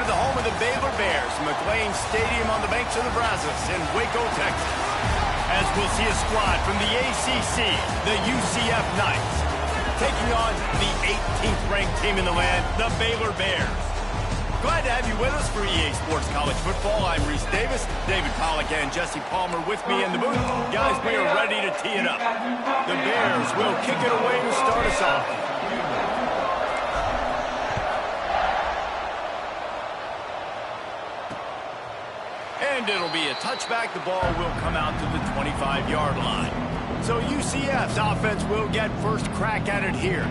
to the home of the Baylor Bears, McLean Stadium on the banks of the Brazos in Waco, Texas. As we'll see a squad from the ACC, the UCF Knights, taking on the 18th ranked team in the land, the Baylor Bears. Glad to have you with us for EA Sports College Football. I'm Reese Davis, David Pollack and Jesse Palmer with me in the booth. Guys, we are ready to tee it up. The Bears will kick it away to start us off. And it'll be a touchback. The ball will come out to the 25-yard line. So UCF's offense will get first crack at it here.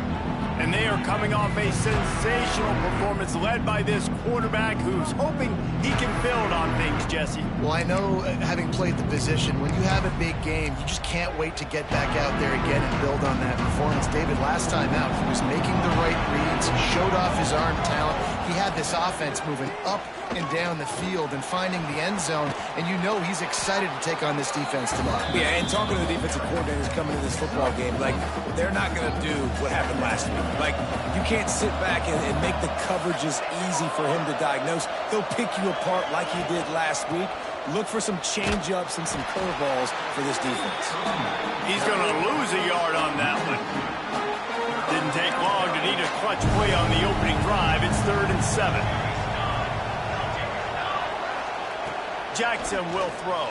And they are coming off a sensational performance led by this quarterback who's hoping he can build on things, Jesse. Well, I know, having played the position, when you have a big game, you just can't wait to get back out there again and build on that performance. David, last time out, he was making the right reads. He showed off his arm talent. He had this offense moving up and down the field and finding the end zone, and you know he's excited to take on this defense tonight. Yeah, and talking to the defensive coordinators coming into this football game, like, they're not going to do what happened last week. Like, you can't sit back and make the coverages easy for him to diagnose. He'll pick you apart like he did last week. Look for some change-ups and some curveballs for this defense. He's going to lose a yard on that one. Didn't take long to need a clutch play on the opening drive. It's 3rd and 7. Jackson will throw.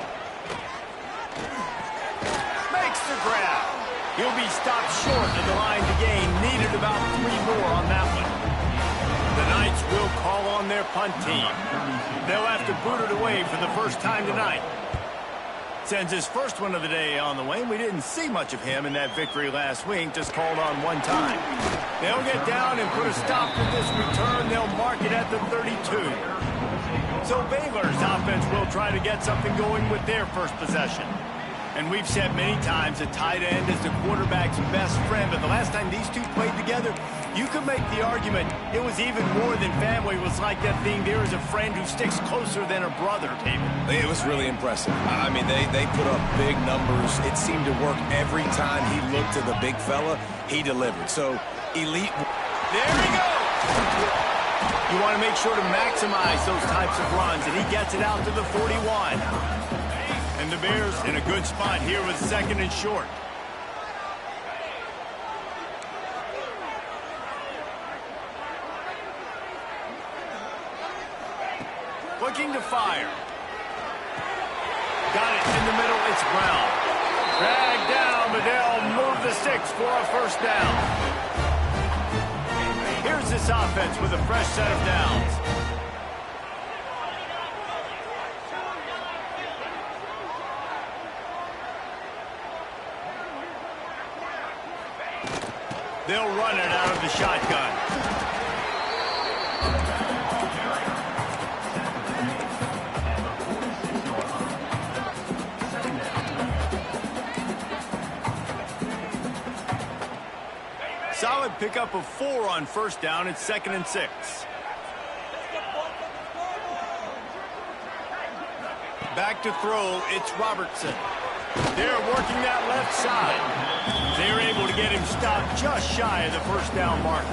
Makes the grab. He'll be stopped short of the line to gain. Needed about 3 more on that one. The Knights will call on their punt team. They'll have to boot it away for the first time tonight. Sends his first one of the day on the way. We didn't see much of him in that victory last week. Just called on one time. They'll get down and put a stop to this return. They'll mark it at the 32. So Baylor's offense will try to get something going with their first possession. And we've said many times that tight end is the quarterback's best friend. But the last time these two played together, you could make the argument it was even more than family. It was like that thing, there is a friend who sticks closer than a brother, David. It was really impressive. I mean, they put up big numbers. It seemed to work every time he looked to the big fella. He delivered. So, elite. There he goes. You want to make sure to maximize those types of runs, and he gets it out to the 41. And the Bears in a good spot here with 2nd and short. Looking to fire. Got it in the middle. It's Brown. Dragged down, but they'll move the sticks for a first down. Here's this offense with a fresh set of downs. They'll run it out of the shotgun. Solid pickup of 4 on first down. It's 2nd and 6. Back to throw. It's Robertson. They're working that left side. They're able to get him stopped just shy of the first down marker.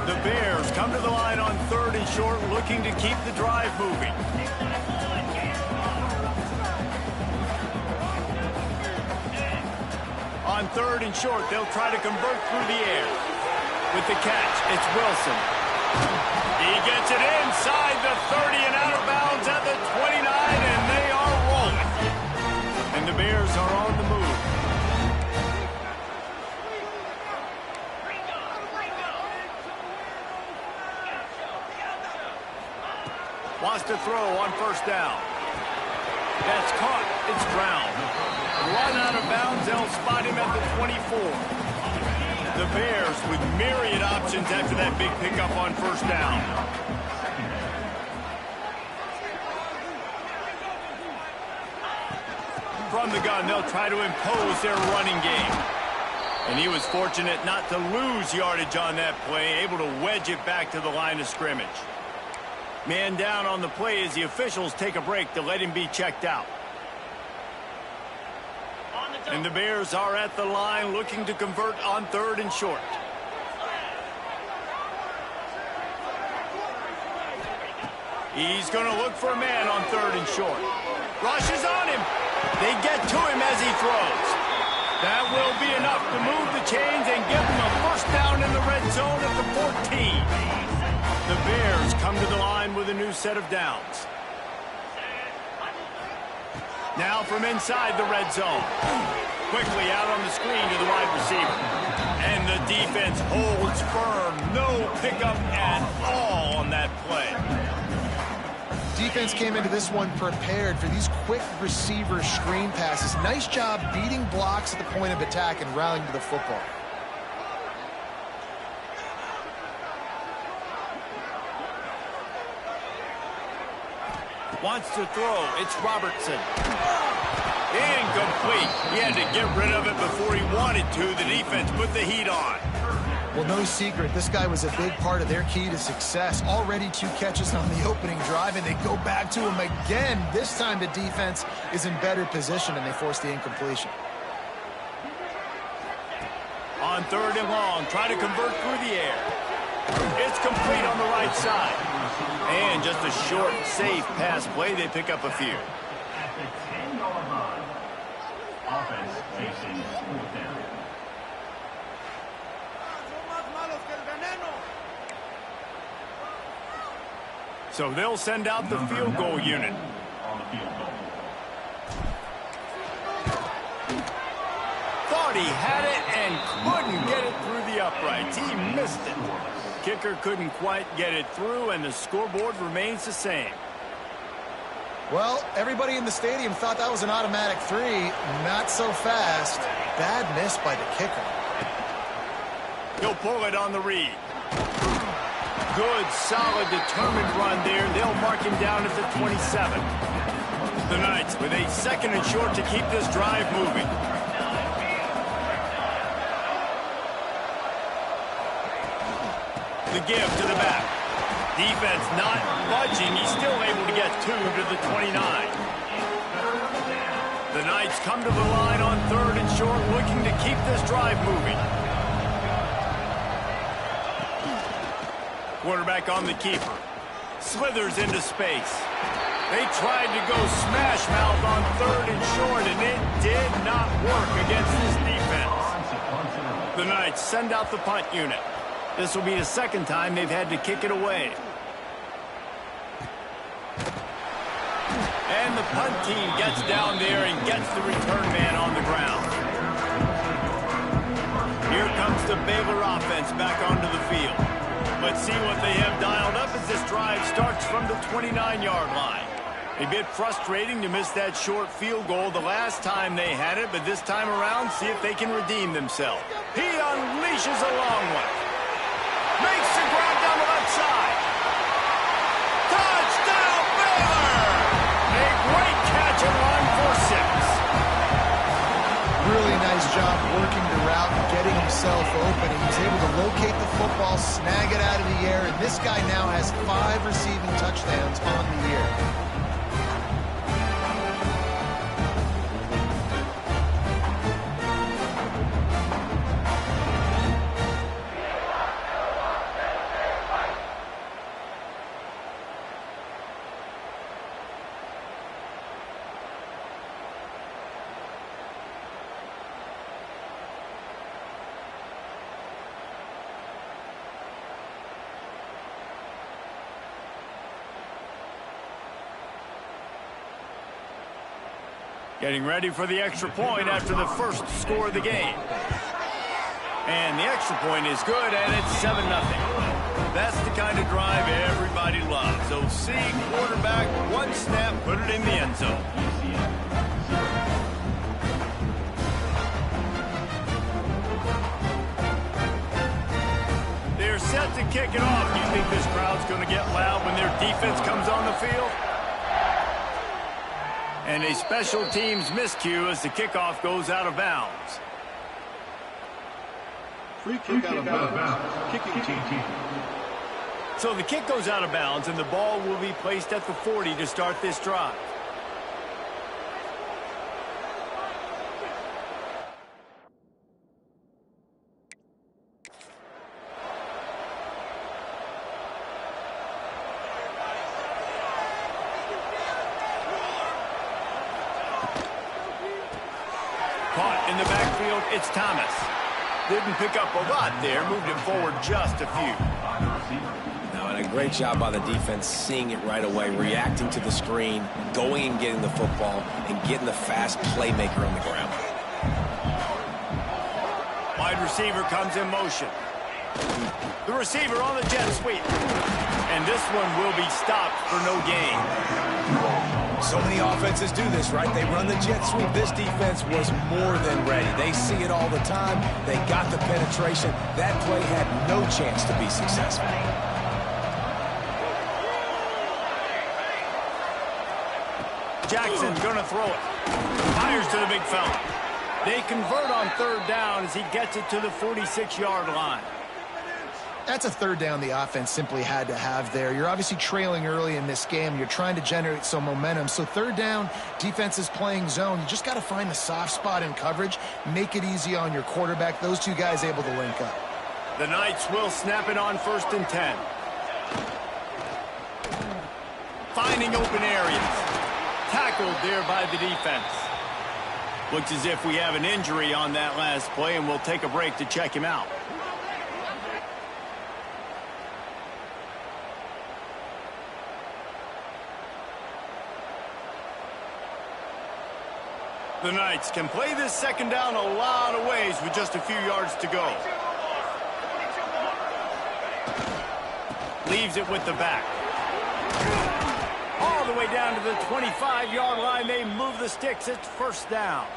The Bears come to the line on 3rd and short, looking to keep the drive moving. On 3rd and short, they'll try to convert through the air. With the catch, it's Wilson. He gets it inside the 30 and out of bounds at the 29, and they are rolling. And the Bears are on the move. Wants to throw on first down. That's caught. It's Brown. Run out of bounds. They'll spot him at the 24. The Bears with myriad options after that big pickup on first down. From the gun, they'll try to impose their running game. And he was fortunate not to lose yardage on that play, able to wedge it back to the line of scrimmage. Man down on the play as the officials take a break to let him be checked out. And the Bears are at the line looking to convert on 3rd and short. He's going to look for a man on 3rd and short. Rushes on him. They get to him as he throws. That will be enough to move the chains and give them a first down in the red zone at the 14. The Bears come to the line with a new set of downs. Now from inside the red zone. Quickly out on the screen to the wide receiver. And the defense holds firm. No pickup at all on that play. Defense came into this one prepared for these quick receiver screen passes. Nice job beating blocks at the point of attack and rallying to the football. Wants to throw. It's Robertson. Incomplete. He had to get rid of it before he wanted to. The defense put the heat on. Well, no secret, this guy was a big part of their key to success. Already 2 catches on the opening drive, and they go back to him again. This time the defense is in better position, and they force the incompletion. On 3rd and long, try to convert through the air. It's complete on the right side. And just a short, safe pass play. They pick up a few. At the 10-yard line, offense facing 4th down. So they'll send out the field goal unit. On the field goal. Thought he had it and couldn't get it through the uprights. He missed it. Kicker couldn't quite get it through, and the scoreboard remains the same. Well, everybody in the stadium thought that was an automatic 3. Not so fast. Bad miss by the kicker. He'll pull it on the read. Good, solid, determined run there. They'll mark him down at the 27. The Knights with a 2nd and short to keep this drive moving. The give to the back. Defense not budging. He's still able to get 2 to the 29. The Knights come to the line on 3rd and short, looking to keep this drive moving. Quarterback on the keeper. Slithers into space. They tried to go smash mouth on 3rd and short, and it did not work against this defense. The Knights send out the punt unit. This will be the 2nd time they've had to kick it away. And the punt team gets down there and gets the return man on the ground. Here comes the Baylor offense back onto the field. Let's see what they have dialed up as this drive starts from the 29-yard line. A bit frustrating to miss that short field goal the last time they had it, but this time around, see if they can redeem themselves. He unleashes a long one. Makes the grab down the left side. Touchdown, Baylor! A great catch and run for 6. Really nice job working the route and getting himself open. He was able to locate the football, snag it out of the air, and this guy now has 5 receiving touchdowns on the year. Getting ready for the extra point after the first score of the game. And the extra point is good, and it's 7-0. That's the kind of drive everybody loves. OC, quarterback, 1 snap, put it in the end zone. They're set to kick it off. Do you think this crowd's going to get loud when their defense comes on the field? And a special teams miscue as the kickoff goes out of bounds. Free kick out of bounds. Kicking team. So the kick goes out of bounds, and the ball will be placed at the 40 to start this drive. the backfield, it's Thomas. Didn't pick up a lot there, moved it forward just a few. Now, and a great job by the defense seeing it right away, reacting to the screen, going and getting the football, and getting the fast playmaker on the ground. Wide receiver comes in motion. The receiver on the jet sweep. And this one will be stopped for no gain. So many offenses do this, right? They run the jet sweep. This defense was more than ready. They see it all the time. They got the penetration. That play had no chance to be successful. Jackson gonna throw it. Fires to the big fella. They convert on third down as he gets it to the 46-yard line. That's a third down the offense simply had to have there. You're obviously trailing early in this game. You're trying to generate some momentum. So third down, defense is playing zone. You just got to find the soft spot in coverage, make it easy on your quarterback. Those two guys able to link up. The Knights will snap it on 1st and 10. Finding open areas. Tackled there by the defense. Looks as if we have an injury on that last play, and we'll take a break to check him out. The Knights can play this second down a lot of ways with just a few yards to go. Leaves it with the back. All the way down to the 25-yard line. They move the sticks. It's 1st down.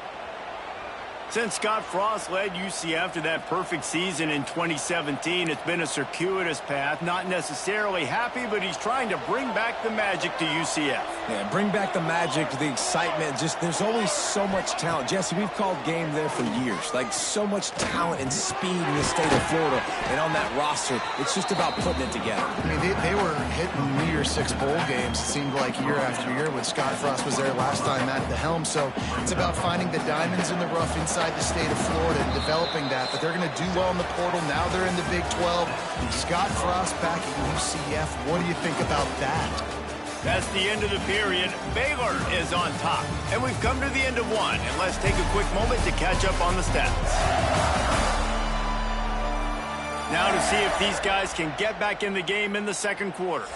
Since Scott Frost led UCF to that perfect season in 2017, it's been a circuitous path. Not necessarily happy, but he's trying to bring back the magic to UCF. Yeah, bring back the magic, the excitement. Just there's always so much talent. Jesse, we've called game there for years. Like, so much talent and speed in the state of Florida. And on that roster, it's just about putting it together. I mean, they were hitting New Year's Six bowl games, it seemed like, year after year when Scott Frost was there last time at the helm. So it's about finding the diamonds in the rough inside the state of Florida and developing that. But they're going to do well in the portal. Now they're in the Big 12. Scott Frost back at UCF. What do you think about that? That's the end of the period. Baylor is on top. And we've come to the end of one. And let's take a quick moment to catch up on the stats. Now to see if these guys can get back in the game in the second quarter.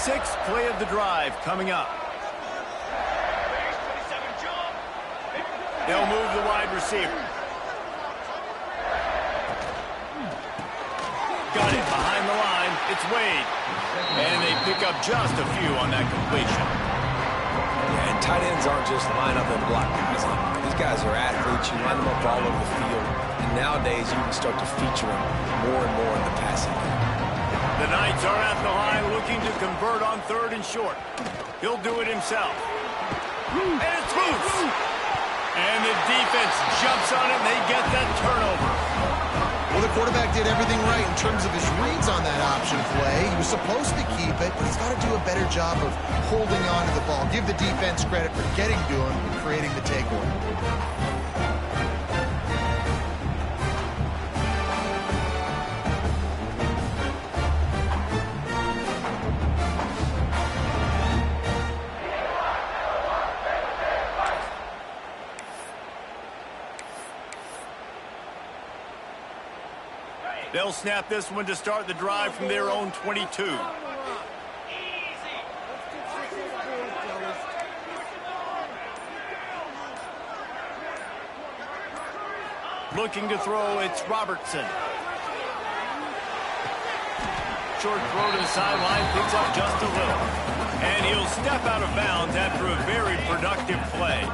Sixth play of the drive coming up. They'll move the wide receiver. Got it behind the line. It's Wade. And they pick up just a few on that completion. Yeah, and tight ends aren't just line up and block guys. These guys are athletes. You line them up all over the field. And nowadays, you can start to feature them more and more in the passing game. The Knights are at the line looking to convert on 3rd and short. He'll do it himself. And it's loose. And the defense jumps on it, and they get that turnover. Well, the quarterback did everything right in terms of his reads on that option play. He was supposed to keep it, but he's got to do a better job of holding on to the ball. Give the defense credit for getting to him and creating the takeaway. They'll snap this one to start the drive from their own 22. Looking to throw, it's Robertson. Short throw to the sideline, picks up just a little. And he'll step out of bounds after a very productive play.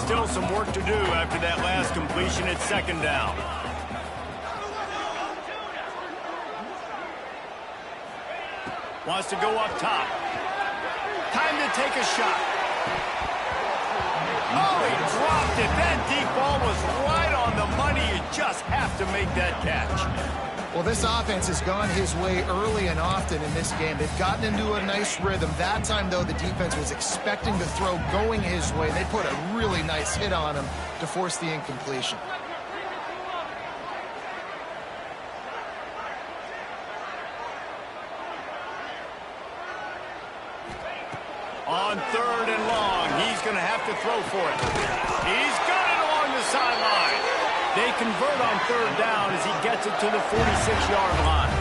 Still some work to do after that last completion at 2nd down. Wants to go up top. Time to take a shot. Oh, he dropped it. That deep ball was right on the money. You just have to make that catch. Well, this offense has gone his way early and often in this game. They've gotten into a nice rhythm. That time, though, the defense was expecting the throw going his way. They put a really nice hit on him to force the incompletion. going to have to throw for it. He's got it along the sideline. They convert on third down as he gets it to the 46-yard line.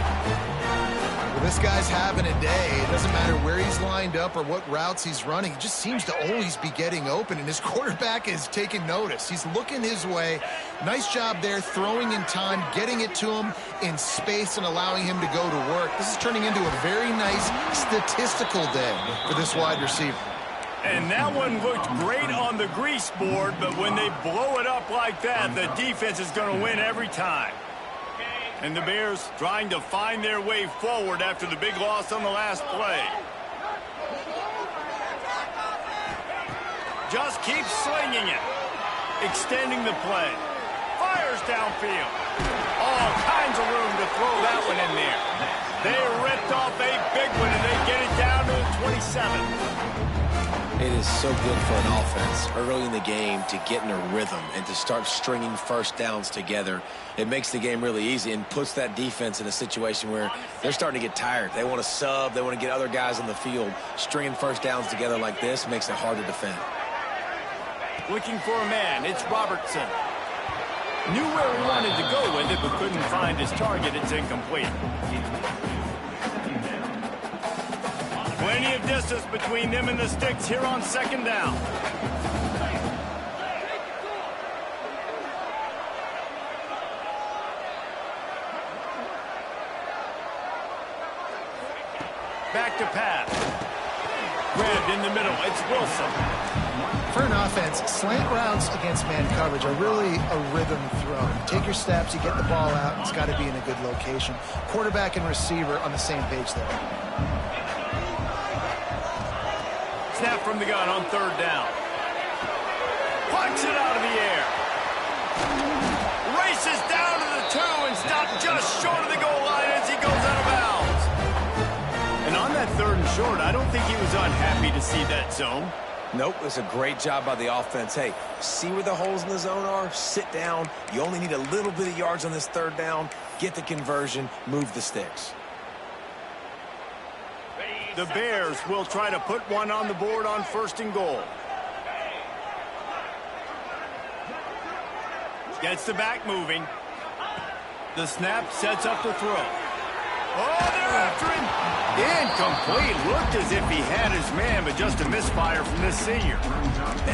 Well, this guy's having a day. It doesn't matter where he's lined up or what routes he's running. He just seems to always be getting open, and his quarterback is taking notice. He's looking his way. Nice job there, throwing in time, getting it to him in space and allowing him to go to work. This is turning into a very nice statistical day for this wide receiver. And that one looked great on the grease board, but when they blow it up like that, the defense is going to win every time. And the Bears trying to find their way forward after the big loss on the last play. Just keeps slinging it. Extending the play. Fires downfield. All kinds of room to throw that one in there. They ripped off a big one, and they get it down to the 27. It is so good for an offense early in the game to get in a rhythm and to start stringing first downs together. It makes the game really easy and puts that defense in a situation where they're starting to get tired. They want to sub. They want to get other guys on the field. Stringing first downs together like this makes it hard to defend. Looking for a man. It's Robertson. Knew where he wanted to go with it, but couldn't find his target. It's incomplete. Plenty of distance between them and the sticks here on second down. Back to pass. Grabbed in the middle. It's Wilson. For an offense, slant routes against man coverage are really a rhythm throw. You take your steps, you get the ball out, and it's got to be in a good location. Quarterback and receiver on the same page there. Snap from the gun on third down. Punch it out of the air. Races down to the 2 and stopped just short of the goal line as he goes out of bounds. And on that third and short, I don't think he was unhappy to see that zone. Nope, it's a great job by the offense. Hey, see where the holes in the zone are? Sit down. You only need a little bit of yards on this third down. Get the conversion. Move the sticks. The Bears will try to put one on the board on first and goal. Gets the back moving. The snap sets up the throw. Oh, they're after him. Incomplete. Looked as if he had his man, but just a misfire from this senior.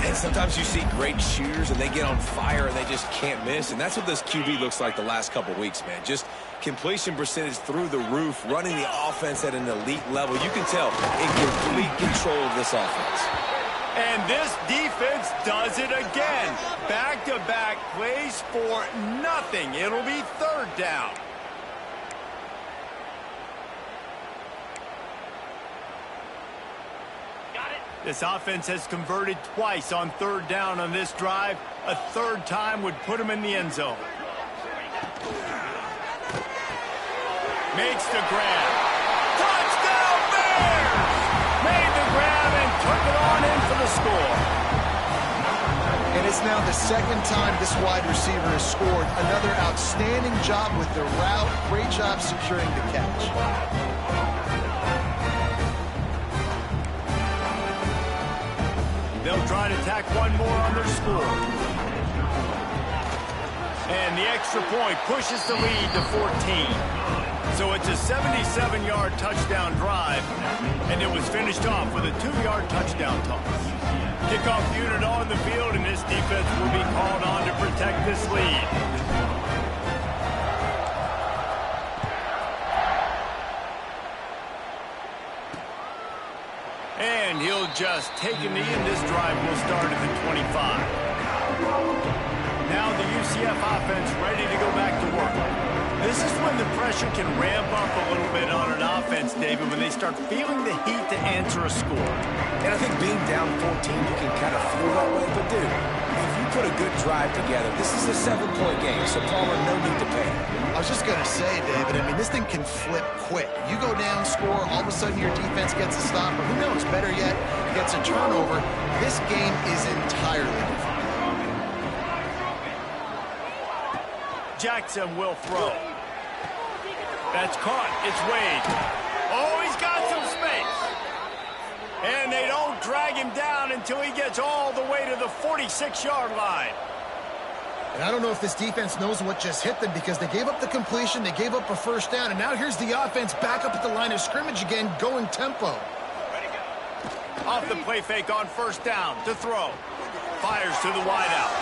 And sometimes you see great shooters, and they get on fire, and they just can't miss. And that's what this QB looks like the last couple weeks, man. Just completion percentage through the roof, running the offense at an elite level. You can tell in complete control of this offense. And this defense does it again. Back-to-back plays for nothing. It'll be third down. This offense has converted twice on third down on this drive. A third time would put him in the end zone. Makes the grab. Touchdown Bears! Made the grab and took it on in for the score. And it's now the second time this wide receiver has scored. Another outstanding job with the route. Great job securing the catch. They'll try to tack one more on their score. And the extra point pushes the lead to 14. So it's a 77-yard touchdown drive, and it was finished off with a 2-yard touchdown toss. Kickoff unit on the field, and this defense will be called on to protect this lead. And he'll just take a knee, and this drive will start at the 25. Now the UCF offense ready to go back to work. This is when the pressure can ramp up a little bit on an offense, David, when they start feeling the heat to answer a score. And I think being down 14, you can kind of feel that way. But, dude, if you put a good drive together, this is a 7-point game, so Palmer, no need to panic. I was just going to say, David, I mean, this thing can flip quick. You go down, score, all of a sudden your defense gets a stop, or who knows, better yet, gets a turnover. This game is entirely different. Jackson will throw. That's caught. It's Wade. Oh, he's got some space. And they don't drag him down and until he gets all the way to the 46-yard line. And I don't know if this defense knows what just hit them because they gave up the completion, they gave up a first down, and now here's the offense back up at the line of scrimmage again, going tempo. Off the play fake on first down to throw. Fires to the wideout.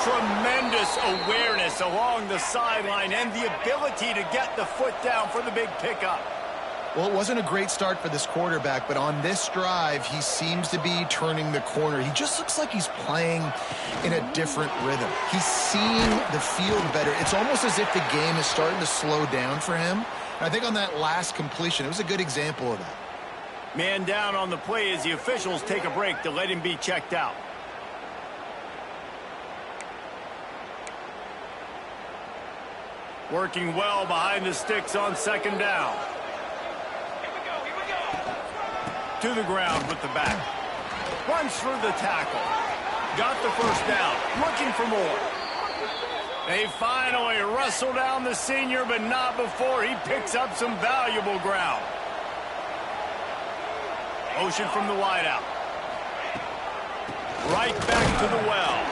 Tremendous awareness along the sideline and the ability to get the foot down for the big pickup. Well, it wasn't a great start for this quarterback, but on this drive, he seems to be turning the corner. He just looks like he's playing in a different rhythm. He's seeing the field better. It's almost as if the game is starting to slow down for him. And I think on that last completion, it was a good example of that. Man down on the play as the officials take a break to let him be checked out. Working well behind the sticks on second down. To the ground with the back. Runs through the tackle. Got the first down. Looking for more. They finally wrestle down the senior, but not before he picks up some valuable ground. Motion from the wideout. Right back to the well.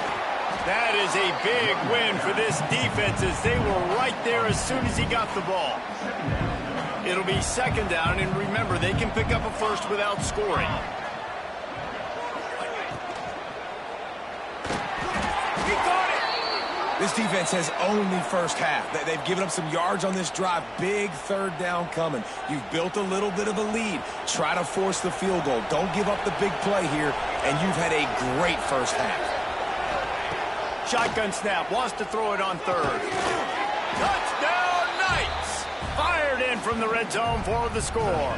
That is a big win for this defense as they were right there as soon as he got the ball. It'll be second down, and remember, they can pick up a first without scoring. He got it! This defense has owned the first half. They've given up some yards on this drive. Big third down coming. You've built a little bit of a lead. Try to force the field goal. Don't give up the big play here, and you've had a great first half. Shotgun snap, wants to throw it on third. Touchdown, Knights! Fired in from the red zone for the score.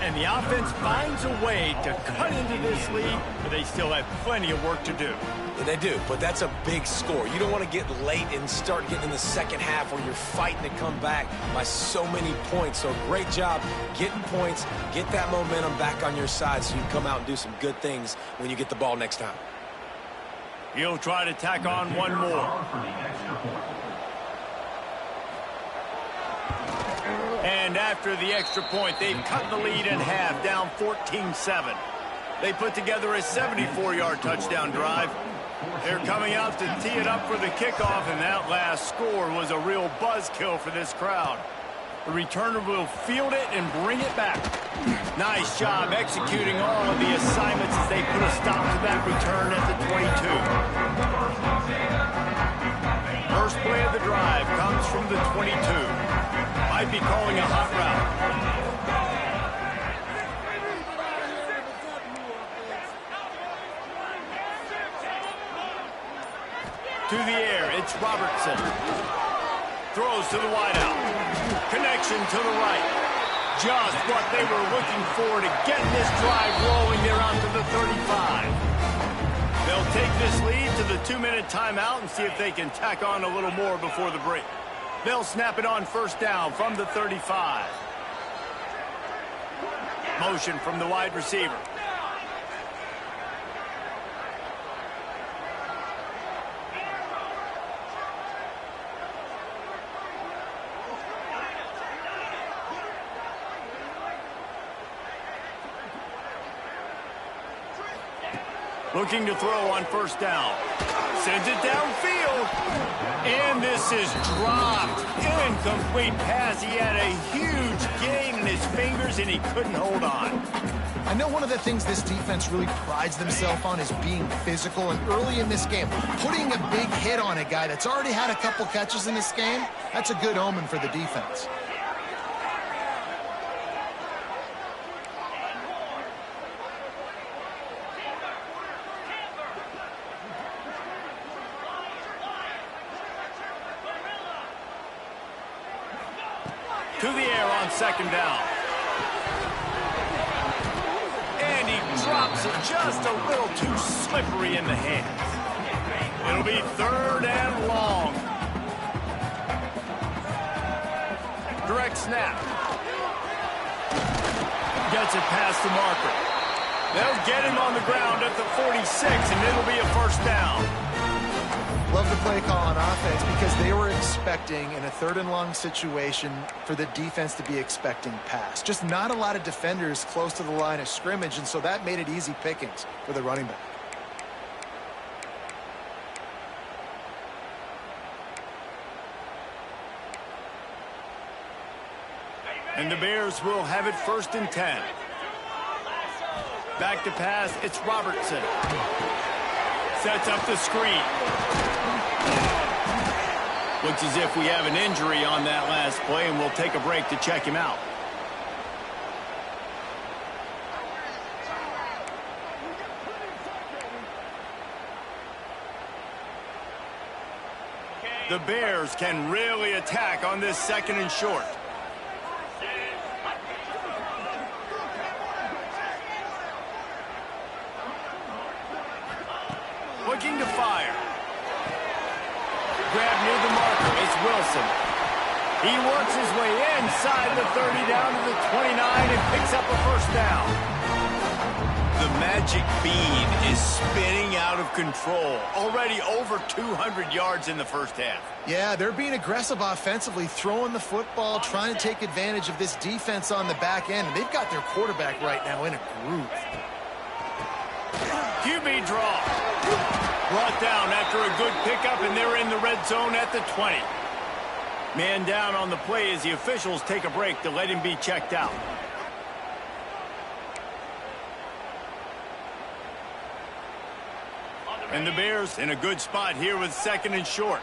And the offense finds a way to cut into this lead, but they still have plenty of work to do. Yeah, they do, but that's a big score. You don't want to get late and start getting in the second half where you're fighting to come back by so many points. So great job getting points, get that momentum back on your side so you can come out and do some good things when you get the ball next time. He'll try to tack on one more. And after the extra point, they've cut the lead in half, down 14-7. They put together a 74-yard touchdown drive. They're coming out to tee it up for the kickoff, and that last score was a real buzzkill for this crowd. The returner will field it and bring it back. Nice job executing all of the assignments as they put a stop to that return at the 22. First play of the drive comes from the 22. Might be calling a hot route. To the air, it's Robertson. Throws to the wideout. Connection to the right. Just what they were looking for to get this drive rolling there out to the 35. They'll take this lead to the 2-minute timeout and see if they can tack on a little more before the break. They'll snap it on first down from the 35. Motion from the wide receiver. Looking to throw on first down. Sends it downfield. And this is dropped. Incomplete pass. He had a huge gain in his fingers, and he couldn't hold on. I know one of the things this defense really prides themselves on is being physical, and early in this game, putting a big hit on a guy that's already had a couple catches in this game, that's a good omen for the defense. To the air on second down. And he drops it just a little too slippery in the hands. It'll be third and long. Direct snap. Gets it past the marker. They'll get him on the ground at the 46, and it'll be a first down. Love the play call on offense because they were expecting, in a 3rd and long situation, for the defense to be expecting pass. Just not a lot of defenders close to the line of scrimmage, and so that made it easy pickings for the running back. And the Bears will have it 1st and 10. Back to pass, it's Robertson. Sets up the screen. Looks as if we have an injury on that last play, and we'll take a break to check him out. The Bears can really attack on this 2nd and short. Looking to fire. Grab near the marker. It's Wilson. He works his way inside the 30 down to the 29 and picks up a 1st down. The magic bean is spinning out of control. Already over 200 yards in the 1st half. Yeah, they're being aggressive offensively, throwing the football, trying to take advantage of this defense on the back end. And they've got their quarterback right now in a groove. QB draw. Brought down after a good pickup, and they're in the red zone at the 20. Man down on the play as the officials take a break to let him be checked out. And the Bears in a good spot here with 2nd and short.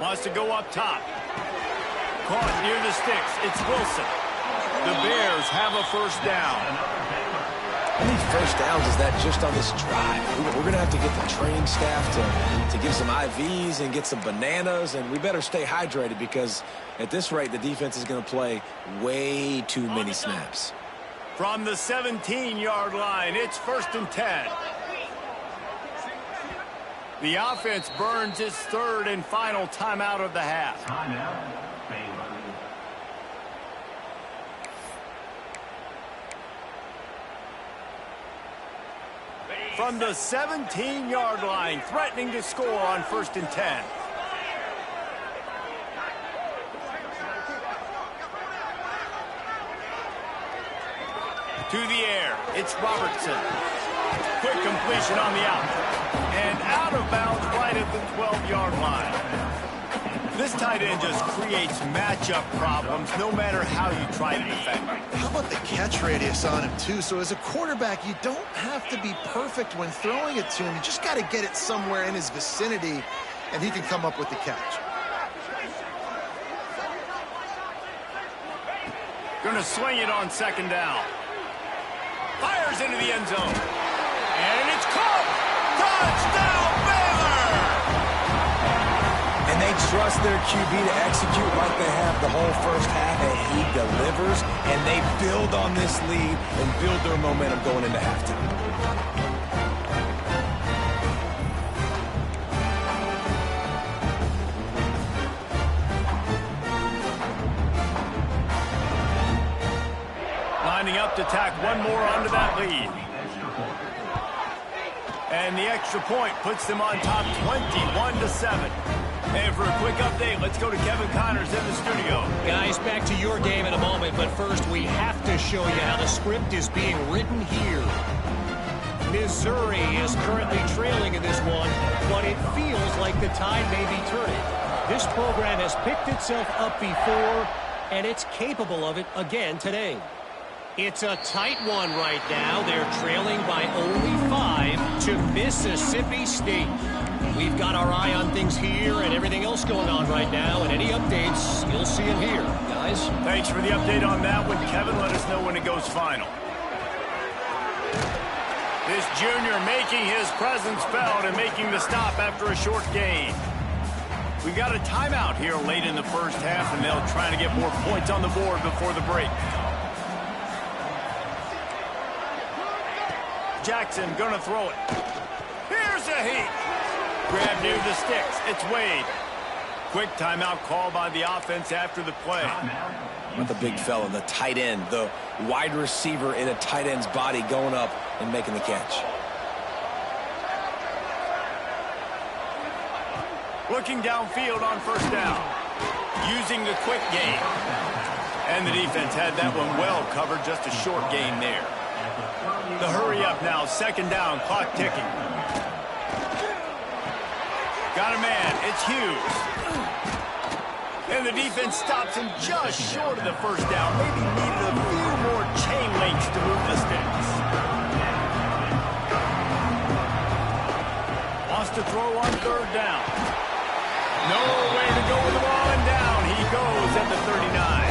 Wants to go up top. Caught near the sticks. It's Wilson. The Bears have a 1st down. How many 1st downs is that just on this drive? We're going to have to get the training staff to give some IVs and get some bananas, and we better stay hydrated because at this rate, the defense is going to play way too many snaps. From the 17-yard line, it's 1st and 10. The offense burns its 3rd and final timeout of the half. From the 17-yard line, threatening to score on 1st and 10. To the air, it's Robertson. Quick completion on the out. And out of bounds right at the 12-yard line. This tight end just creates matchup problems no matter how you try to defend. How about the catch radius on him, too? So as a quarterback, you don't have to be perfect when throwing it to him. You just got to get it somewhere in his vicinity, and he can come up with the catch. Going to swing it on 2nd down. Fires into the end zone. And it's caught! Touchdown, Baylor! And they trust their QB to execute like they have the whole 1st half, and he delivers, and they build on this lead and build their momentum going into halftime. Lining up to tack one more onto that lead. And the extra point puts them on top 21-7. And for a quick update, let's go to Kevin Connors in the studio. Guys, back to your game in a moment, but first we have to show you how the script is being written here. Missouri is currently trailing in this one, but it feels like the tide may be turning. This program has picked itself up before, and it's capable of it again today. It's a tight one right now. They're trailing by only 5 to Mississippi State. We've got our eye on things here and everything else going on right now, and any updates, you'll see them here, guys. Thanks for the update on that one, Kevin. Let us know when it goes final. This junior making his presence felt and making the stop after a short gain. We've got a timeout here late in the 1st half, and they'll try to get more points on the board before the break. Jackson gonna throw it. Here's a heat. grab near the sticks. It's Wade. Quick timeout call by the offense after the play. Not the big fella, the tight end, the wide receiver in a tight end's body going up and making the catch. Looking downfield on first down. Using the quick game. And the defense had that one well covered, just a short gain there. The hurry up now, second down, clock ticking. Got a man, it's Hughes. And the defense stops him just short of the first down. Maybe needed a few more chain links to move the sticks. Wants to throw on third down. No way to go with the ball, and down he goes at the 39.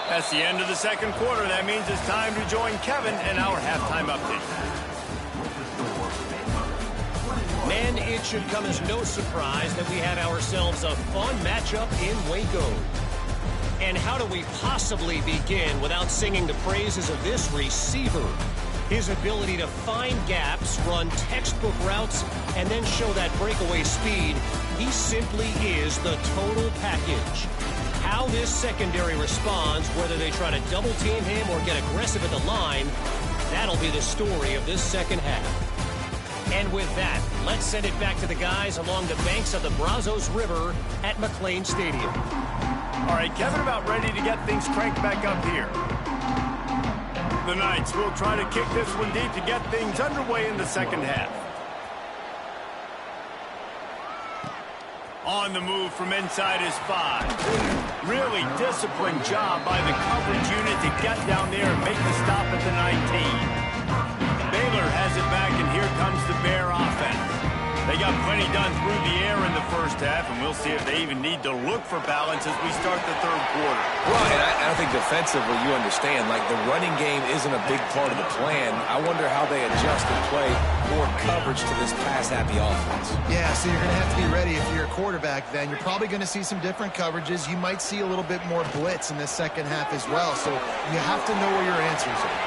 That's the end of the second quarter. That means it's time to join Kevin in our halftime update. Man, it should come as no surprise that we have ourselves a fun matchup in Waco. And how do we possibly begin without singing the praises of this receiver? His ability to find gaps, run textbook routes, and then show that breakaway speed. He simply is the total package. How this secondary responds, whether they try to double team him or get aggressive at the line, that'll be the story of this second half. And with that, let's send it back to the guys along the banks of the Brazos River at McLean Stadium. All right, Kevin, about ready to get things cranked back up here. The Knights will try to kick this one deep to get things underway in the second half. On the move from inside his 5. Really disciplined job by the coverage unit to get down there and make the stop at the 19. Baylor has it back, and here comes the Bear offense. They got plenty done through the air in the first half, and we'll see if they even need to look for balance as we start the third quarter. Well, and I think defensively, you understand, like the running game isn't a big part of the plan. I wonder how they adjust and play more coverage to this pass-happy offense. Yeah, so you're going to have to be ready if you're a quarterback then. You're probably going to see some different coverages. You might see a little bit more blitz in the second half as well, so you have to know where your answers are.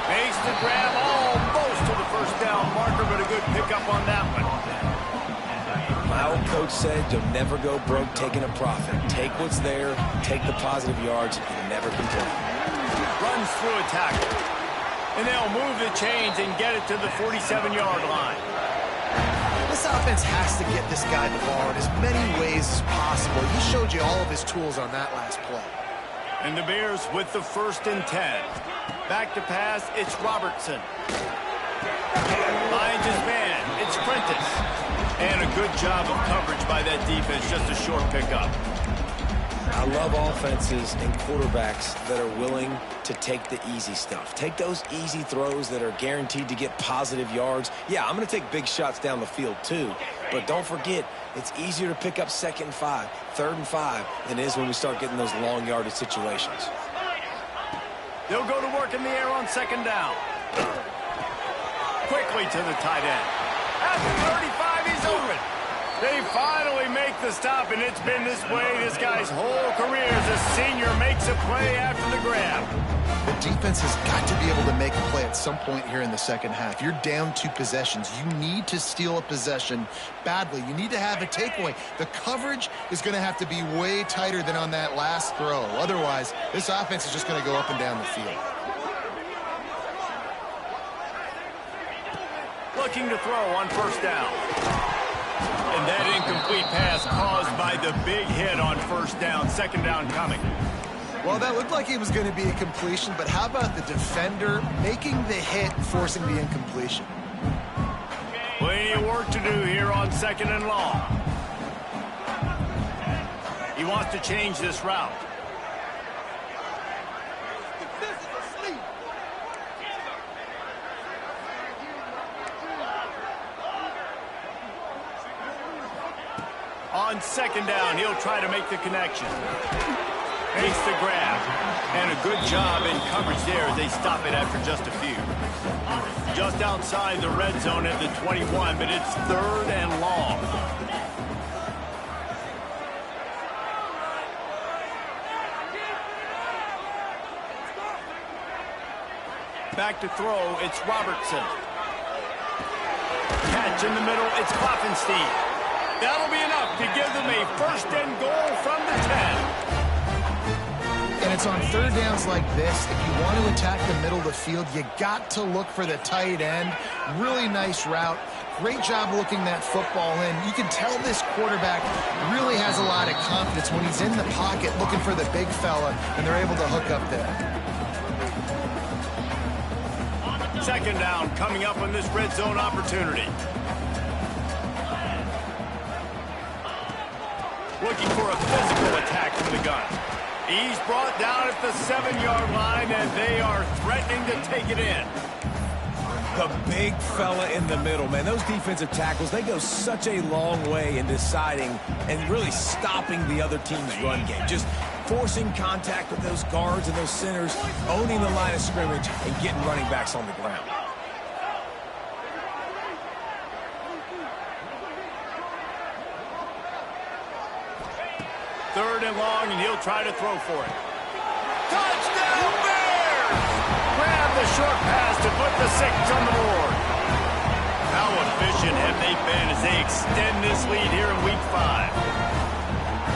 Makes the grab almost to the first down marker, but a good pickup on that one. My old coach said you'll never go broke taking a profit. Take what's there, take the positive yards, and never complain. Runs through a tackle. And they'll move the chains and get it to the 47-yard line. This offense has to get this guy the ball in as many ways as possible. He showed you all of his tools on that last play. And the Bears with the 1st and 10. Back to pass, it's Robertson. Finds his man, it's Prentice. And a good job of coverage by that defense, just a short pickup. I love offenses and quarterbacks that are willing to take the easy stuff. Take those easy throws that are guaranteed to get positive yards. Yeah, I'm going to take big shots down the field too. But don't forget, it's easier to pick up 2nd and 5, 3rd and 5 than it is when we start getting those long yardage situations. They'll go to work in the air on 2nd down. Quickly to the tight end. At the 35, he's open. They finally make the stop, and it's been this way this guy's whole career as a senior makes a play after the grab. The defense has got to be able to make a play at some point here in the second half. You're down 2 possessions. You need to steal a possession badly. You need to have a takeaway. The coverage is going to have to be way tighter than on that last throw. Otherwise, this offense is just going to go up and down the field. Looking to throw on 1st down. And that incomplete pass caused by the big hit on 1st down. 2nd down coming. Well, that looked like it was going to be a completion, but how about the defender making the hit, forcing the incompletion? Plenty of work to do here on 2nd and long. He wants to change this route. On second down, he'll try to make the connection. Makes the grab. And a good job in coverage there as they stop it after just a few. Just outside the red zone at the 21, but it's third and long. Back to throw, it's Robertson. Catch in the middle, it's Klopfenstein. That'll be enough to give them a first and goal from the 10. And it's on third downs like this. If you want to attack the middle of the field, you got to look for the tight end. Really nice route. Great job looking that football in. You can tell this quarterback really has a lot of confidence when he's in the pocket looking for the big fella, and they're able to hook up there. Second down coming up on this red zone opportunity. Looking for a physical attack from the gun. He's brought down at the 7-yard line, and they are threatening to take it in. The big fella in the middle, man. Those defensive tackles, they go such a long way in deciding and really stopping the other team's run game. Just forcing contact with those guards and those centers, owning the line of scrimmage, and getting running backs on the ground. Third and long, and he'll try to throw for it. Touchdown Bears! Grab the short pass to put the 6 on the board. How efficient have they been as they extend this lead here in Week 5?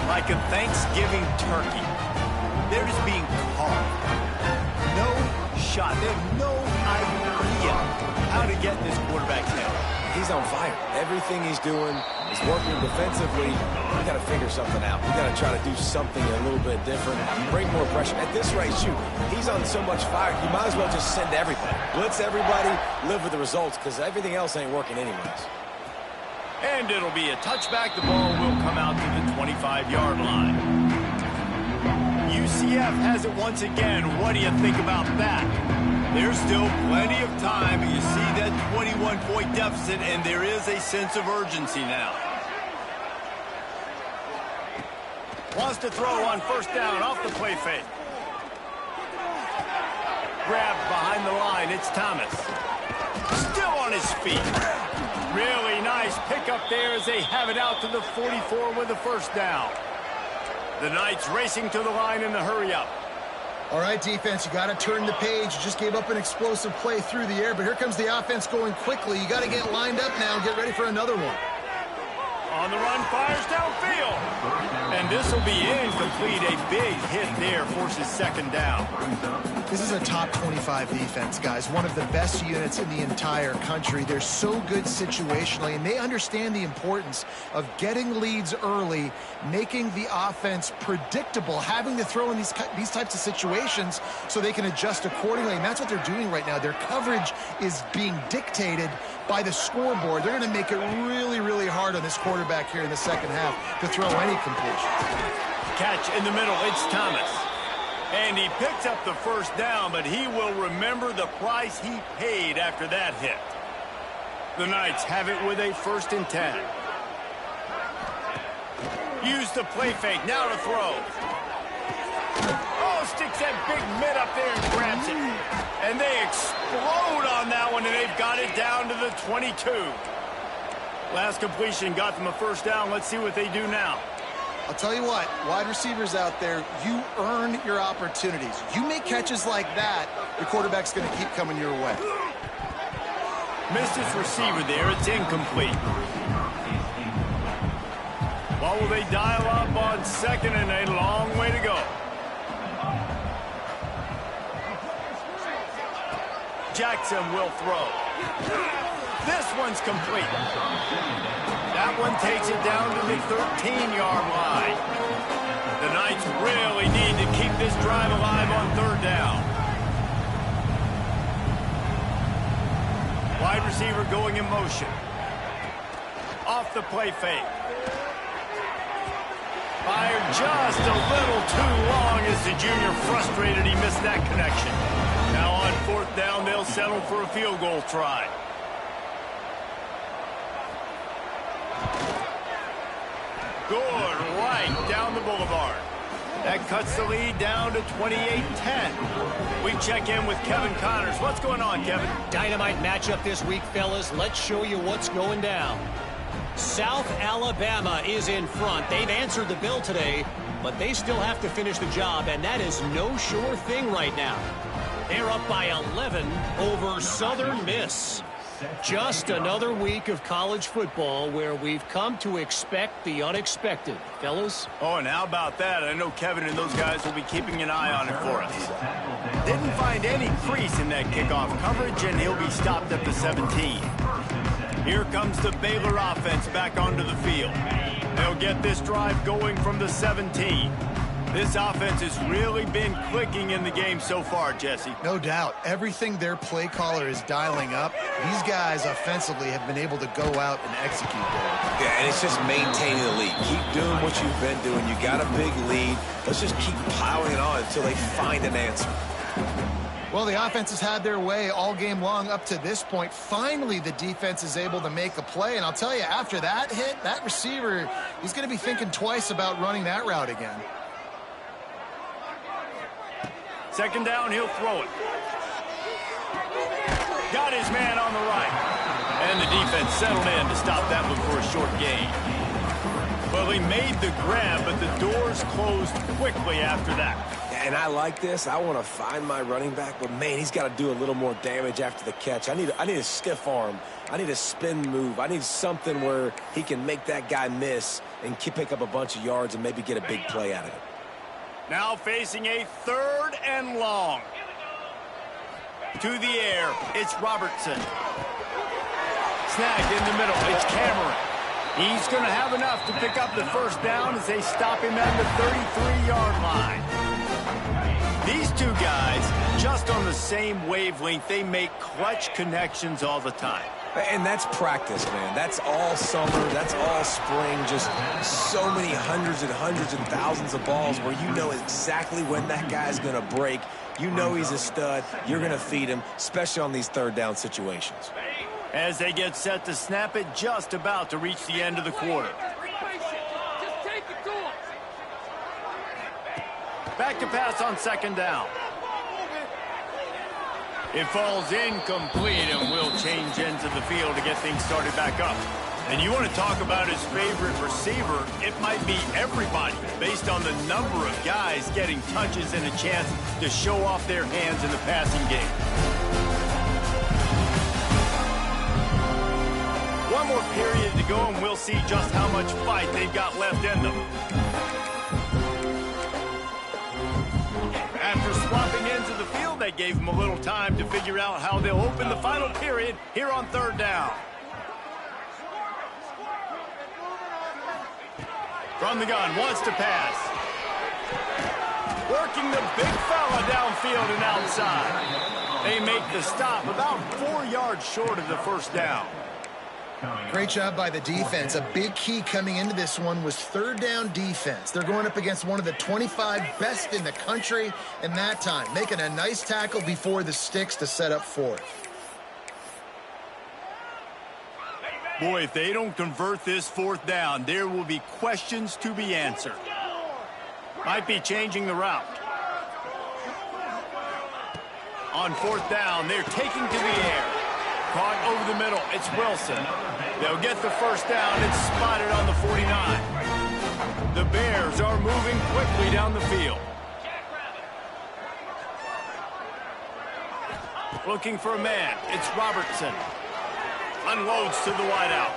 Like a Thanksgiving turkey, they're just being carved. No shot. They have no idea how to get this quarterback's head. He's on fire. Everything he's doing is working defensively. We got to figure something out. We got to try to do something a little bit different, bring more pressure. At this rate, shoot, he's on so much fire, you might as well just send everybody. Blitz everybody, live with the results, because everything else ain't working anyways. And it'll be a touchback. The ball will come out to the 25-yard line. UCF has it once again. What do you think about that? There's still plenty of time, but you see that 21-point deficit, and there is a sense of urgency now. Wants to throw on first down off the play fake. Grabbed behind the line, it's Thomas. Still on his feet. Really nice pickup there as they have it out to the 44 with the first down. The Knights racing to the line in the hurry-up. All right, defense, you got to turn the page. You just gave up an explosive play through the air, but here comes the offense going quickly. You got to get lined up now and get ready for another one. On the run, fires downfield. And this will be incomplete. A big hit there forces second down. This is a top 25 defense, guys. One of the best units in the entire country. They're so good situationally, and they understand the importance of getting leads early, making the offense predictable, having to throw in these types of situations so they can adjust accordingly. And that's what they're doing right now. Their coverage is being dictated by the scoreboard. They're going to make it really, really hard on this quarterback here in the second half to throw any completions. Catch in the middle, it's Thomas. And he picks up the first down, but he will remember the price he paid after that hit. The Knights have it with a 1st and 10. Use the play fake, now to throw. Oh, sticks that big mitt up there and grabs it. And they explode on that one, and they've got it down to the 22. Last completion got them a first down. Let's see what they do now. I'll tell you what, wide receivers out there, you earn your opportunities. You make catches like that, the quarterback's going to keep coming your way. Missed his receiver there. It's incomplete. Well, will they dial up on second, and a long way to go. Jackson will throw. This one's complete. That one takes it down to the 13-yard line. The Knights really need to keep this drive alive on third down. Wide receiver going in motion. Off the play fake. Fired just a little too long as the junior frustrated he missed that connection. Now on fourth down, they'll settle for a field goal try. Good, right down the boulevard. That cuts the lead down to 28-10. We check in with Kevin Connors. What's going on, Kevin? Dynamite matchup this week, fellas. Let's show you what's going down. South Alabama is in front. They've answered the bell today, but they still have to finish the job, and that is no sure thing right now. They're up by 11 over Southern Miss. Just another week of college football where we've come to expect the unexpected. Fellas? Oh, and how about that? I know Kevin and those guys will be keeping an eye on it for us. Didn't find any crease in that kickoff coverage, and he'll be stopped at the 17. Here comes the Baylor offense back onto the field. They'll get this drive going from the 17. This offense has really been clicking in the game so far, Jesse. No doubt. Everything their play caller is dialing up, these guys offensively have been able to go out and execute there. Yeah, and it's just maintaining the lead. Keep doing what you've been doing. You got a big lead. Let's just keep piling it on until they find an answer. Well, the offense has had their way all game long up to this point. Finally, the defense is able to make a play. And I'll tell you, after that hit, that receiver, he's going to be thinking twice about running that route again. Second down, he'll throw it. Got his man on the right. And the defense settled in to stop that one for a short gain. Well, he made the grab, but the doors closed quickly after that. And I like this. I want to find my running back, but, man, he's got to do a little more damage after the catch. I need a stiff arm. I need a spin move. I need something where he can make that guy miss and pick up a bunch of yards and maybe get a big play out of it. Now facing a 3rd and long. To the air, it's Robertson. Snagged in the middle, it's Cameron. He's going to have enough to pick up the first down as they stop him at the 33-yard line. These two guys, just on the same wavelength, they make clutch connections all the time. And that's practice, man. That's all summer. That's all spring. Just so many hundreds and thousands of balls where you know exactly when that guy's going to break. You know he's a stud. You're going to feed him, especially on these 3rd down situations. As they get set to snap it, just about to reach the end of the quarter. Back to pass on 2nd down. It falls incomplete, and will change into the field to get things started back up. And you want to talk about his favorite receiver, it might be everybody, based on the number of guys getting touches and a chance to show off their hands in the passing game. One more period to go, and we'll see just how much fight they've got left in them. After swapping into the field, they gave them a little time to figure out how they'll open the final period here on 3rd down. From the gun, wants to pass. Working the big fella downfield and outside. They make the stop about 4 yards short of the first down. Great job by the defense. A big key coming into this one was 3rd down defense. They're going up against one of the 25 best in the country in that time, making a nice tackle before the sticks to set up 4th. Boy, if they don't convert this 4th down, there will be questions to be answered. Might be changing the route. On 4th down, they're taking to the air. Caught over the middle, it's Wilson. They'll get the first down. It's spotted on the 49. The Bears are moving quickly down the field. Looking for a man. It's Robertson. Unloads to the wideout.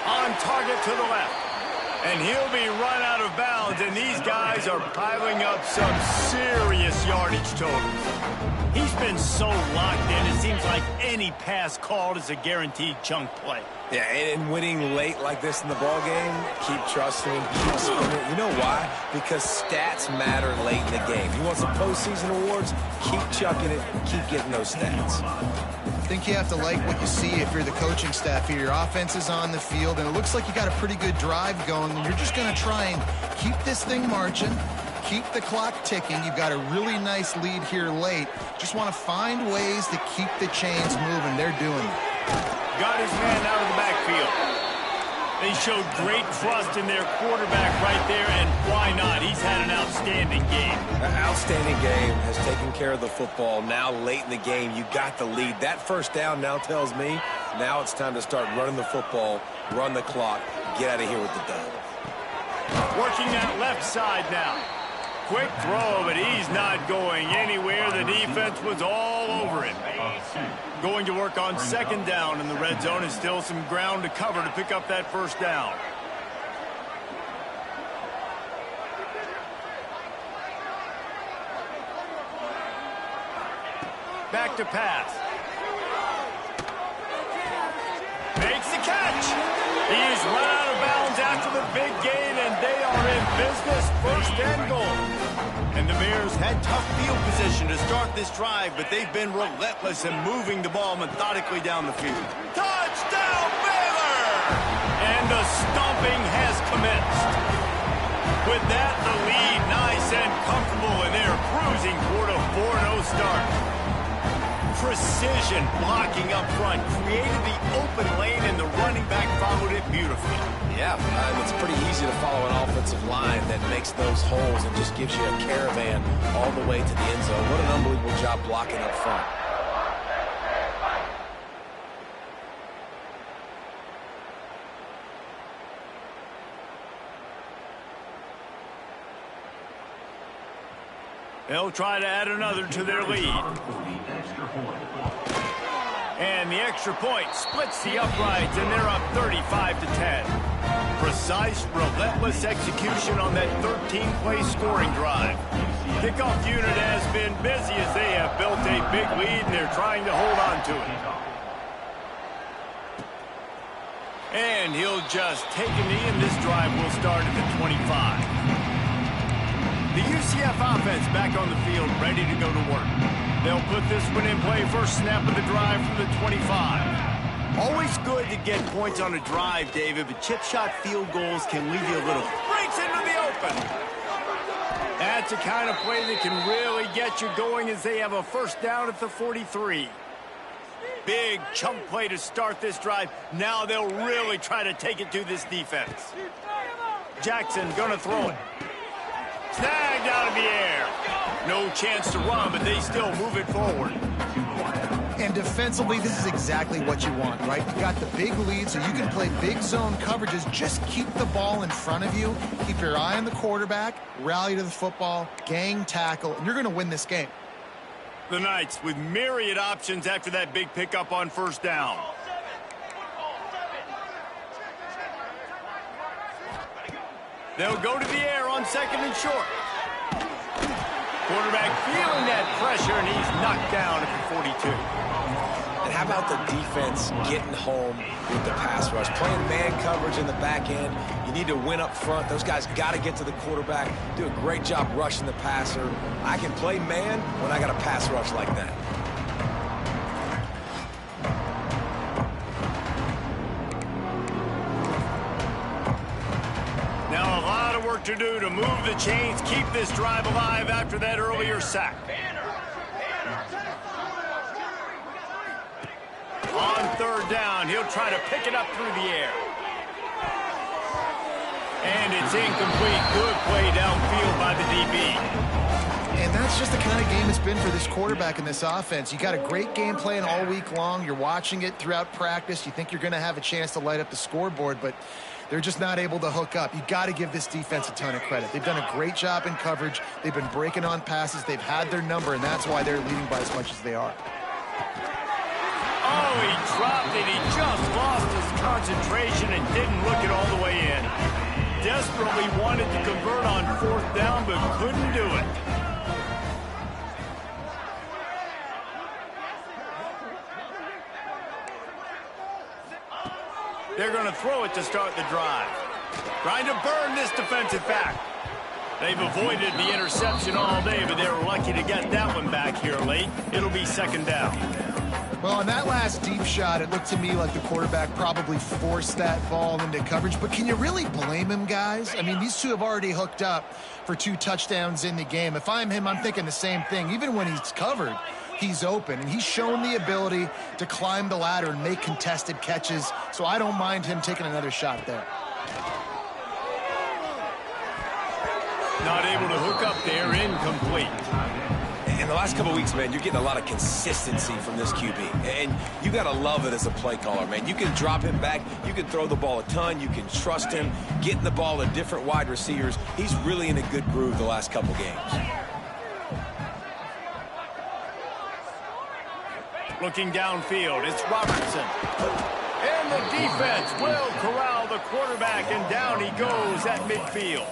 On target to the left. And he'll be run out of bounds, and these guys are piling up some serious yardage totals. He's been so locked in, it seems like any pass called is a guaranteed chunk play. Yeah, and winning late like this in the ball game, keep trusting him, keep spinning. You know why? Because stats matter late in the game. You want some postseason awards? Keep chucking it, keep getting those stats. I think you have to like what you see if you're the coaching staff here. Your offense is on the field, and it looks like you got a pretty good drive going, and you're just going to try and keep this thing marching, keep the clock ticking. You've got a really nice lead here late. Just want to find ways to keep the chains moving. They're doing it. Got his man out of the backfield. They showed great trust in their quarterback right there, and why not? He's had an outstanding game. An outstanding game, has taken care of the football. Now late in the game, you got the lead. That first down now tells me now it's time to start running the football, run the clock, get out of here with the dub. Working that left side now. Quick throw, but he's not going anywhere. The defense was all over him. Going to work on second down in the red zone, and still some ground to cover to pick up that first down. Back to pass. Makes the catch. He's run out of bounds after the big gain, and they are in business. First and goal. And the Bears had tough field position to start this drive, but they've been relentless in moving the ball methodically down the field. Touchdown, Baylor! And the stomping has commenced. With that, the lead nice and comfortable, and they're cruising toward a 4-0 start. Precision blocking up front created the open lane, and the running back followed it beautifully. Yeah, it's pretty easy to follow an offensive line that makes those holes and just gives you a caravan all the way to the end zone. What an unbelievable job blocking up front. They'll try to add another to their lead. And the extra point splits the uprights, and they're up 35-10. Precise, relentless execution on that 13-play scoring drive. Kickoff unit has been busy as they have built a big lead, and they're trying to hold on to it. And he'll just take a knee, and this drive will start at the 25. The UCF offense back on the field, ready to go to work. They'll put this one in play first snap of the drive from the 25. Always good to get points on a drive, David, but chip shot field goals can leave you a little. Breaks into the open. That's the kind of play that can really get you going as they have a first down at the 43. Big chunk play to start this drive. Now they'll really try to take it to this defense. Jackson gonna throw it. Snagged out of the air. No chance to run, but they still move it forward. And defensively, this is exactly what you want, right? You got the big lead, so you can play big zone coverages. Just keep the ball in front of you. Keep your eye on the quarterback. Rally to the football. Gang tackle. And you're going to win this game. The Knights with myriad options after that big pickup on first down. They'll go to the air on second and short. Quarterback feeling that pressure, and he's knocked down at the 42. And how about the defense getting home with the pass rush? Playing man coverage in the back end. You need to win up front. Those guys got to get to the quarterback. Do a great job rushing the passer. I can play man when I got a pass rush like that. Now a lot of work to do to move the chains, keep this drive alive after that earlier sack. On third down, he'll try to pick it up through the air. And it's incomplete. Good play downfield by the DB. And that's just the kind of game it's been for this quarterback in this offense. You got a great game plan all week long. You're watching it throughout practice. You think you're going to have a chance to light up the scoreboard, but they're just not able to hook up. You got to give this defense a ton of credit. They've done a great job in coverage. They've been breaking on passes. They've had their number, and that's why they're leading by as much as they are. Oh, he dropped it. He just lost his concentration and didn't look it all the way in. Desperately wanted to convert on fourth down, but couldn't do it. They're going to throw it to start the drive. Trying to burn this defensive back. They've avoided the interception all day, but they're lucky to get that one back here late. It'll be second down. Well, on that last deep shot, it looked to me like the quarterback probably forced that ball into coverage. But can you really blame him, guys? I mean, these two have already hooked up for 2 touchdowns in the game. If I'm him, I'm thinking the same thing. Even when he's covered, he's open. And he's shown the ability to climb the ladder and make contested catches, so I don't mind him taking another shot there. Not able to hook up there, incomplete. In the last couple weeks, man, you're getting a lot of consistency from this QB. And you got to love it as a play caller, man. You can drop him back. You can throw the ball a ton. You can trust him, getting the ball to different wide receivers. He's really in a good groove the last couple games. Looking downfield, it's Robertson. And the defense will corral the quarterback, and down he goes at midfield.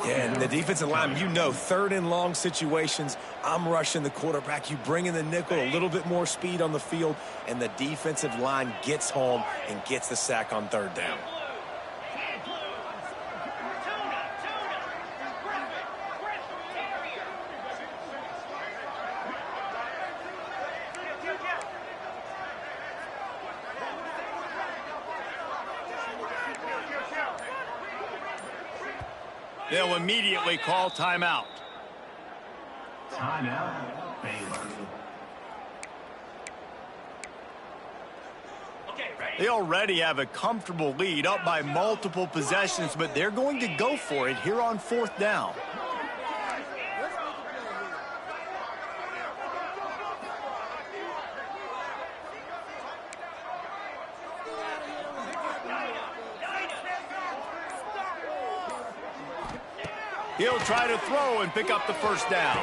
Yeah, and the defensive line, you know, third and long situations, I'm rushing the quarterback. You bring in the nickel, a little bit more speed on the field, and the defensive line gets home and gets the sack on third down. They'll immediately call timeout. Timeout, Baylor. They already have a comfortable lead, up by multiple possessions, but they're going to go for it here on fourth down. He'll try to throw and pick up the first down.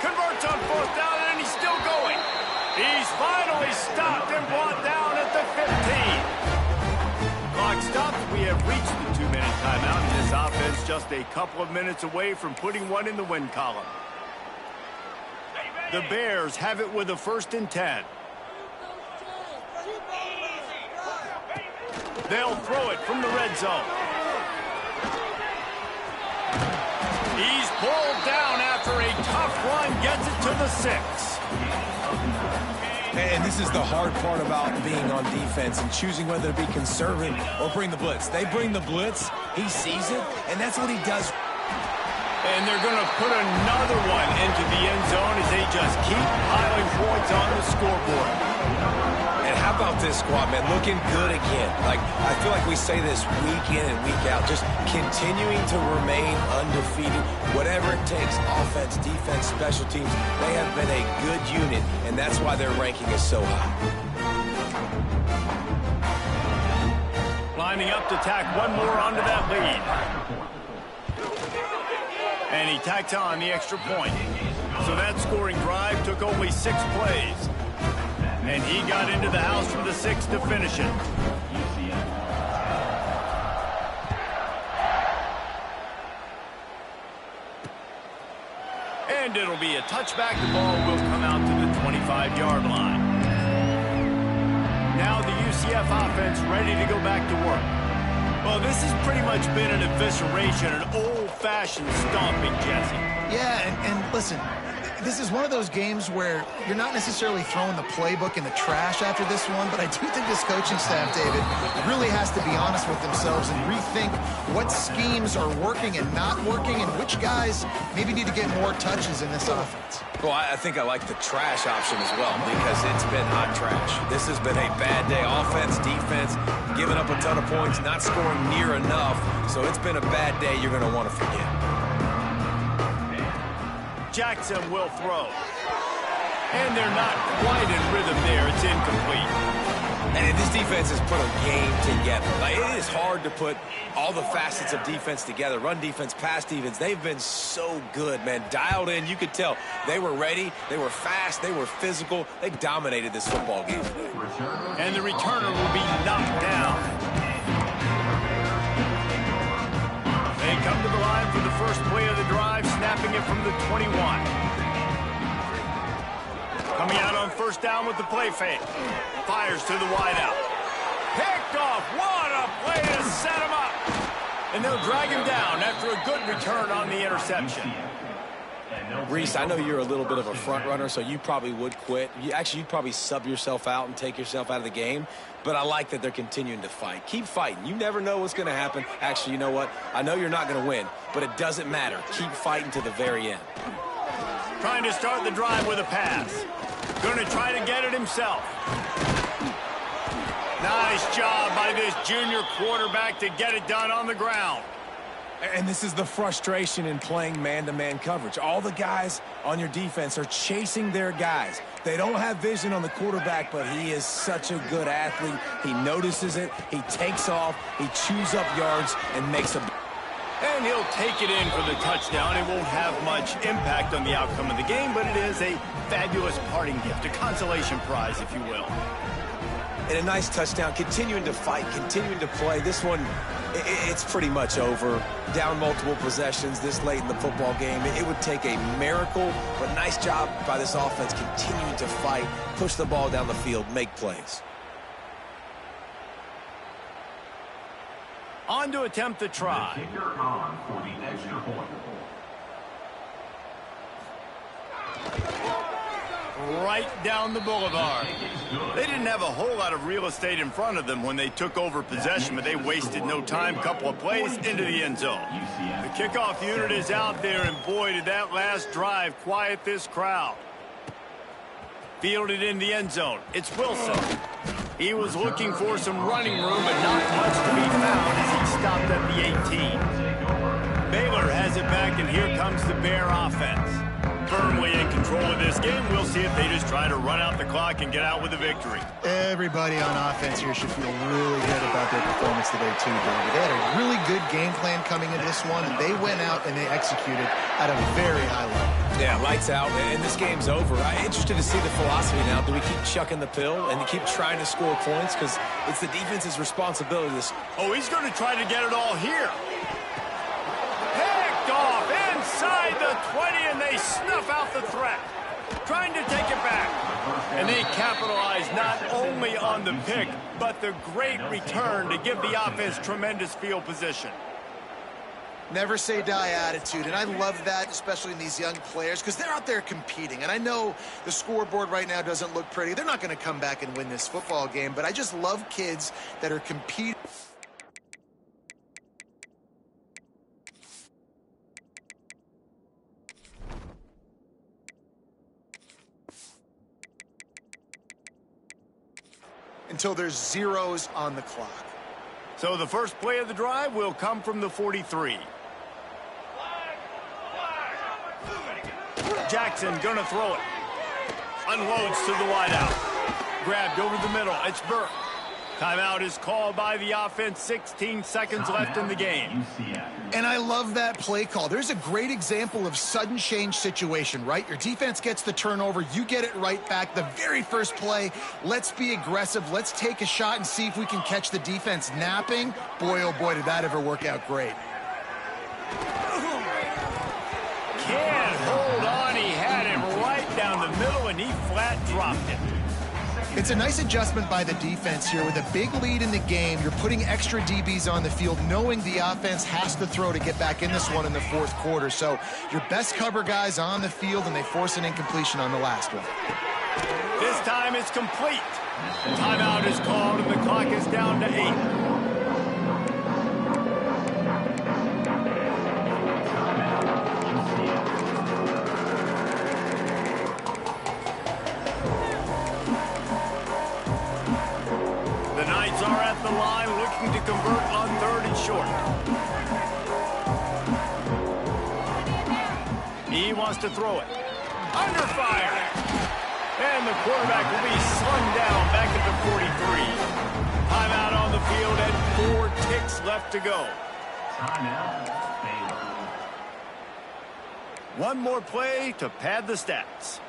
Converts on fourth down, and he's still going. He's finally stopped and brought down at the 15. Clock stops. We have reached the 2-minute timeout, and this offense just a couple of minutes away from putting one in the win column. The Bears have it with a 1st and 10. They'll throw it from the red zone. He's pulled down after a tough run, gets it to the 6. And this is the hard part about being on defense and choosing whether to be conservative or bring the blitz. They bring the blitz, he sees it, and that's what he does. And they're going to put another one into the end zone as they just keep piling points on the scoreboard. And how about this squad, man? Looking good again. Like, I feel like we say this week in and week out, just continuing to remain undefeated. Whatever it takes, offense, defense, special teams, they have been a good unit, and that's why their ranking is so high. Lining up to tack one more onto that lead. And he tacked on the extra point. So that scoring drive took only 6 plays. And he got into the house for the 6 to finish it. And it'll be a touchback. The ball will come out to the 25-yard line. Now the UCF offense ready to go back to work. Well, this has pretty much been an evisceration, an old-fashioned stomping, Jesse. Yeah, and listen, this is one of those games where you're not necessarily throwing the playbook in the trash after this one, but I do think this coaching staff, David, really has to be honest with themselves and rethink what schemes are working and not working and which guys maybe need to get more touches in this offense. Well, I think I like the trash option as well because it's been hot trash. This has been a bad day. Offense, defense, giving up a ton of points, not scoring near enough. So it's been a bad day you're going to want to forget. Jackson will throw. And they're not quite in rhythm there. It's incomplete. And this defense has put a game together. Like, it is hard to put all the facets of defense together. Run defense, pass defense. They've been so good, man. Dialed in. You could tell they were ready. They were fast. They were physical. They dominated this football game today. And the returner will be knocked down. They come to the line for the first play of the drive, snapping it from the 21. Coming out on first down with the play fake. Fires to the wideout. Picked off. What a play to set him up. And they'll drag him down after a good return on the interception. Reese, I know you're a little bit of a front runner, so you probably would quit. You'd probably sub yourself out and take yourself out of the game. But I like that they're continuing to fight. Keep fighting. You never know what's going to happen. Actually, you know what? I know you're not going to win, but it doesn't matter. Keep fighting to the very end. Trying to start the drive with a pass. Going to try to get it himself. Nice job by this junior quarterback to get it done on the ground. And this is the frustration in playing man-to-man coverage. All the guys on your defense are chasing their guys. They don't have vision on the quarterback, but he is such a good athlete. He notices it, he takes off, he chews up yards, and makes a... And he'll take it in for the touchdown. It won't have much impact on the outcome of the game, but it is a fabulous parting gift, a consolation prize, if you will. And a nice touchdown, continuing to fight, continuing to play. This one, it's pretty much over. Down multiple possessions this late in the football game. It would take a miracle, but nice job by this offense continuing to fight, push the ball down the field, make plays. On to attempt the try. The kicker on for the extra point. Right down the boulevard. They didn't have a whole lot of real estate in front of them when they took over possession, but they wasted no time. Couple of plays into the end zone. The kickoff unit is out there, and boy, did that last drive quiet this crowd. Fielded in the end zone. It's Wilson. He was looking for some running room, but not much to be found as he stopped at the 18. Baylor has it back, and here comes the Bear offense. Firmly in control of this game. We'll see if they just try to run out the clock and get out with a victory. Everybody on offense here should feel really good about their performance today, too, David. They had a really good game plan coming into this one, and they went out and they executed at a very high level. Yeah, lights out, and this game's over. I'm interested to see the philosophy now. Do we keep chucking the pill and keep trying to score points? Because it's the defense's responsibility. Oh, he's going to try to get it all here. Picked off inside the 20, and they snuff out the threat. Trying to take it back. And they capitalize not only on the pick, but the great return to give the offense tremendous field position. Never say die attitude, and I love that, especially in these young players, because they're out there competing. And I know the scoreboard right now doesn't look pretty. They're not going to come back and win this football game, but I just love kids that are competing. Until there's zeros on the clock. So the first play of the drive will come from the 43. Jackson gonna throw it. Unloads to the wideout. Grabbed over the middle. It's Burke. Timeout is called by the offense. 16 seconds left in the game. And I love that play call. There's a great example of sudden change situation, right? Your defense gets the turnover. You get it right back. The very first play, let's be aggressive. Let's take a shot and see if we can catch the defense napping. Boy, oh boy, did that ever work out great. Can't hold on. He had it right down the middle, and he flat dropped it. It's a nice adjustment by the defense here. With a big lead in the game, you're putting extra DBs on the field, knowing the offense has to throw to get back in this one in the fourth quarter. So your best cover guys on the field, and they force an incompletion on the last one. This time it's complete. Timeout is called, and the clock is down to 8. Are at the line looking to convert on 3rd and short. He wants to throw it. Under fire. And the quarterback will be slung down back at the 43. Timeout on the field and 4 ticks left to go. Timeout, Baylor. One more play to pad the stats.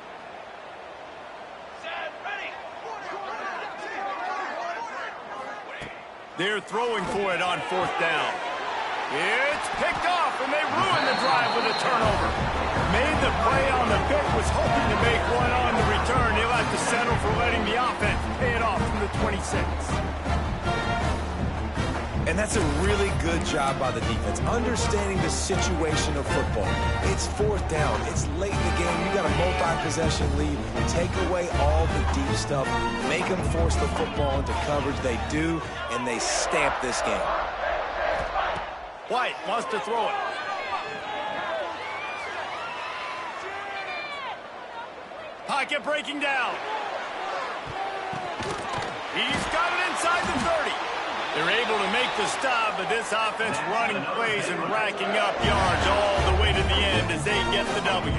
They're throwing for it on 4th down. It's picked off, and they ruin the drive with a turnover. Made the play on the pick, was hoping to make one on the return. He'll have to settle for letting the offense pay it off from the 26. And that's a really good job by the defense, understanding the situation of football. It's 4th down. It's late in the game. You got a multi-possession lead. Take away all the deep stuff. Make them force the football into coverage. They do, and they stamp this game. White wants to throw it. Pocket breaking down. He's got it inside the 30. They're able to make the stop, but this offense running plays and racking up yards all the way to the end as they get the W.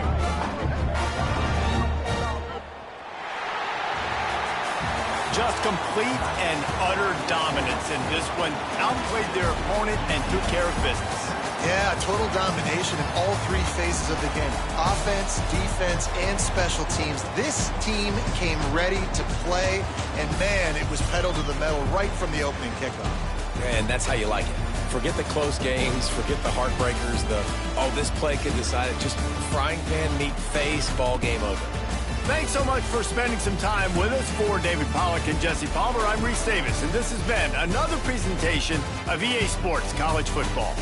Just complete and utter dominance in this one. Outplayed their opponent and took care of business. Yeah, total domination in all three phases of the game. Offense, defense, and special teams. This team came ready to play, and man, it was pedal to the metal right from the opening kickoff. And that's how you like it. Forget the close games, forget the heartbreakers, this play could decide it. Just frying pan, meat face, ball game over. Thanks so much for spending some time with us. For David Pollack and Jesse Palmer, I'm Reese Davis, and this has been another presentation of EA Sports College Football.